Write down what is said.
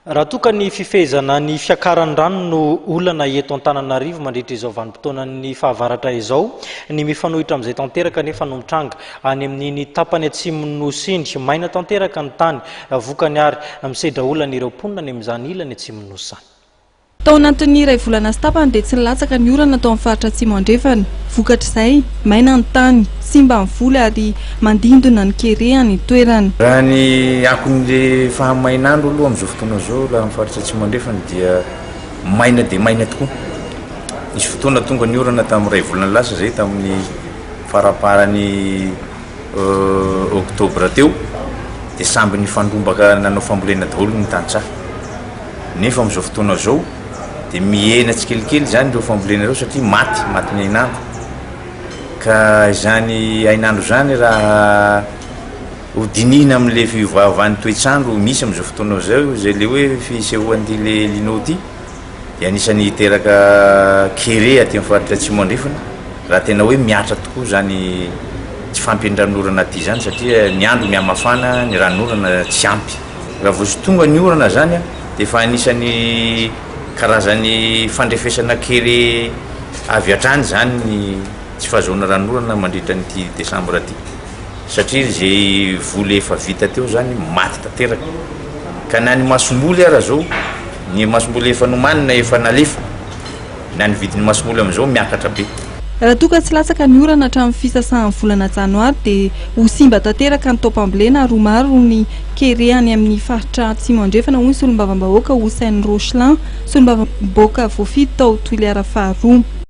Raha toka ny fifehezana ny fiakaran'ny rano no olana eto Antananarivo mandritra izao vanim-potoanan'ny fahavaratra izao, ny mifanohitra amin'izay tanteraka nefa no mitranga any amin'ny tapany Atsimo Andrefana.Maina tanteraka ny tany vokany ary misedra olana ireo mponina any amin'izany ilany Atsimo Andrefana. Tao anatin'ny iray volana sy tapany dia tsy nilatsaka ny orana tao amin'ny faritra Atsimo Andrefana. Vokatr'izay maina ny tany, simba ny voly ary mandindona ny kerehany toerana. Raha ny akon'ilay fahamainandro aloha amin'izao fotoana izao laha amin'ny faritra Atsimo Andrefana dia maina dia maina tokoa. Nisy fotoana tonga ny orana tamin'ny iray volana lasa zay tamin'ny faraparany oktobra teo dia samby ny fandrombaka nanao fambolena daholo ny tantsaha. Nefa amin'izao fotoana izao dia mihena tsikelikely zany ireo fambolena ireo satria maty ny ainandro. Ka izany ainandro zany raha hodinina amin'ilay fiovaovan'ny toetrandro misy amin'izao fotoana izao zay le hoe fisehoan'ity le lino ity dia anisany teraka kere aty amin'ny faritra Atsimo Andrefana raha tena hoe miatra tokoa zany tsy fampiendranorana aty zany satria ny andro mihamafana, ny ranorana tsy ampy. Raha vao tonga ny orana zany dia fa anisany karazany fandrefesana kere avy hatrany zany ny tsy fahazoana ranorana mandritra nyty desambra ty satria zay voly efa vita teo zany maty tanteraka. Ka na ny masomboly ara zao ny masomboly efa nomanina efa nalefa na ny vidin'ny masomboly amin'izao miakatra be. Raha toka tsy latsaka ny orana hatramin'ny fisasahan'ny volana janoary dia ho simba tanteraka ny taopambolena ary maro ny kerehany amin'ny faritra Atsimo Andrefana hoy ny solombavam-bahoaka Rotsak'orana solombavam-bahoaka voafito tao Toliary faharoa.